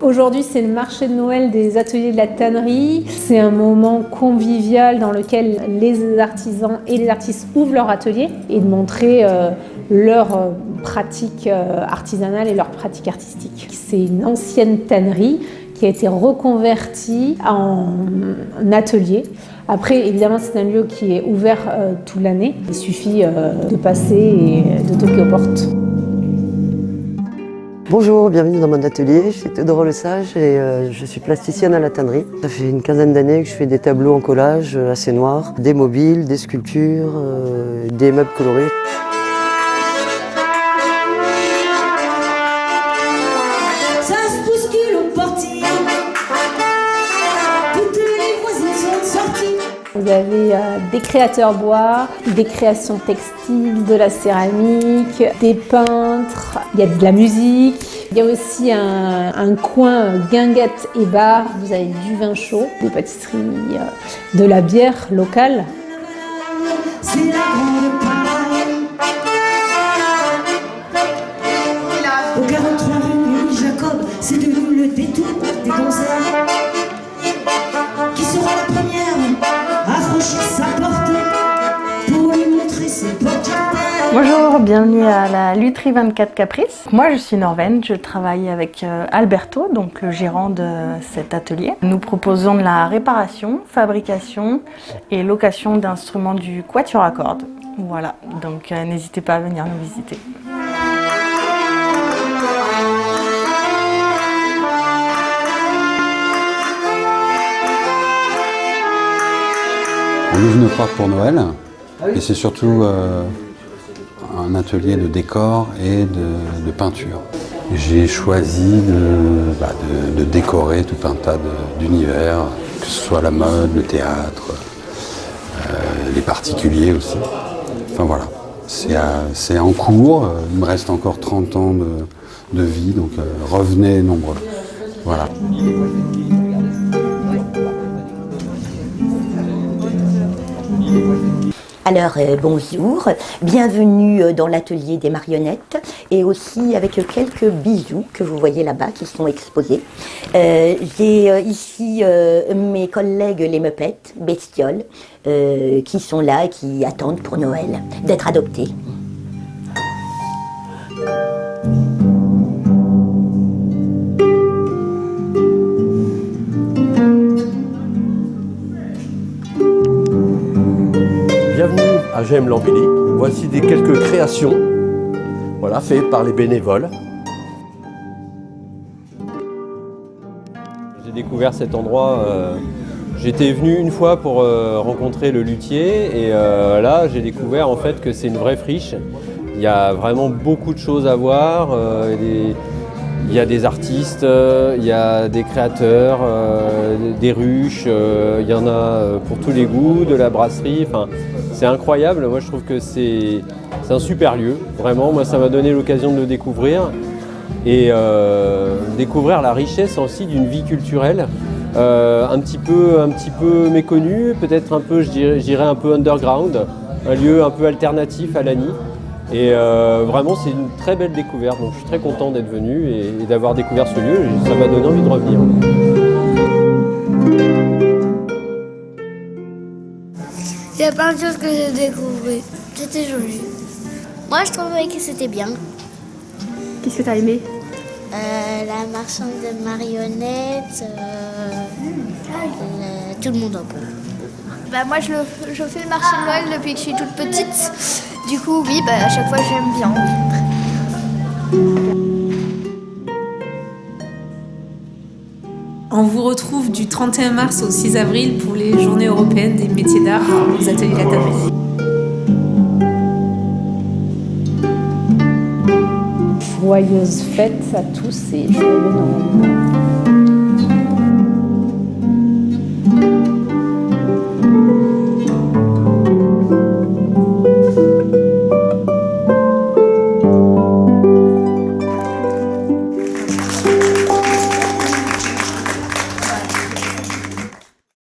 Aujourd'hui, c'est le marché de Noël des ateliers de la tannerie. C'est un moment convivial dans lequel les artisans et les artistes ouvrent leur atelier et de montrer leurs pratiques artisanales et leurs pratiques artistiques. C'est une ancienne tannerie qui a été reconvertie en atelier. Après, évidemment, c'est un lieu qui est ouvert toute l'année. Il suffit de passer et de toquer aux portes. Bonjour, bienvenue dans mon atelier, je suis Théodore Lesage et je suis plasticienne à la tannerie. Ça fait une quinzaine d'années que je fais des tableaux en collage assez noirs, des mobiles, des sculptures, des meubles colorés. Ça se bouscule au portillon, toutes les voisines sont sorties. Vous avez des créateurs bois, des créations textiles, de la céramique, des peintres, il y a de la musique. Il y a aussi un coin guinguette et bar, vous avez du vin chaud, des pâtisseries, de la bière locale. C'est la grande parade. Au 43 rue Louis Jacob, c'est de nous le détour des concerts. Qui sera la première à franchir sa porte pour lui montrer ses portes? Bonjour, bienvenue à la Lutherie 24 Caprice. Moi je suis Norvène, je travaille avec Alberto, donc le gérant de cet atelier. Nous proposons de la réparation, fabrication et location d'instruments du quatuor à cordes. Voilà, donc n'hésitez pas à venir nous visiter. On ouvre nos portes pour Noël et c'est surtout un atelier de décor et de peinture. J'ai choisi de décorer tout un tas d'univers, que ce soit la mode, le théâtre, les particuliers aussi. Enfin voilà, c'est en cours, il me reste encore 30 ans de vie, donc revenez nombreux. Voilà. Alors bonjour, bienvenue dans l'atelier des marionnettes et aussi avec quelques bijoux que vous voyez là-bas qui sont exposés. J'ai ici mes collègues les Meupettes, bestioles, qui sont là et qui attendent pour Noël d'être adoptés. Bienvenue à GM Lambély. Voici quelques créations faites par les bénévoles. J'ai découvert cet endroit, j'étais venu une fois pour rencontrer le luthier et là j'ai découvert en fait que c'est une vraie friche. Il y a vraiment beaucoup de choses à voir. Il y a des artistes, il y a des créateurs, des ruches, il y en a pour tous les goûts, de la brasserie. Enfin, c'est incroyable, moi je trouve que c'est un super lieu, vraiment. Moi ça m'a donné l'occasion de le découvrir et découvrir la richesse aussi d'une vie culturelle un petit peu méconnue, peut-être un peu, je dirais un peu underground, un lieu un peu alternatif à Lagny. Et vraiment, c'est une très belle découverte. Donc, je suis très content d'être venu et d'avoir découvert ce lieu. Et ça m'a donné envie de revenir. Il y a plein de choses que j'ai découvert. C'était joli. Moi, je trouvais que c'était bien. Qu'est-ce que tu as aimé? La marchande de marionnettes, tout le monde en peut. Moi, je fais le marché de Noël depuis que je suis toute petite. Du coup, oui, à chaque fois, j'aime bien. On vous retrouve du 31 mars au 6 avril pour les Journées européennes des métiers d'art aux ateliers de la tannerie. Joyeuses fêtes à tous et joyeux Noël.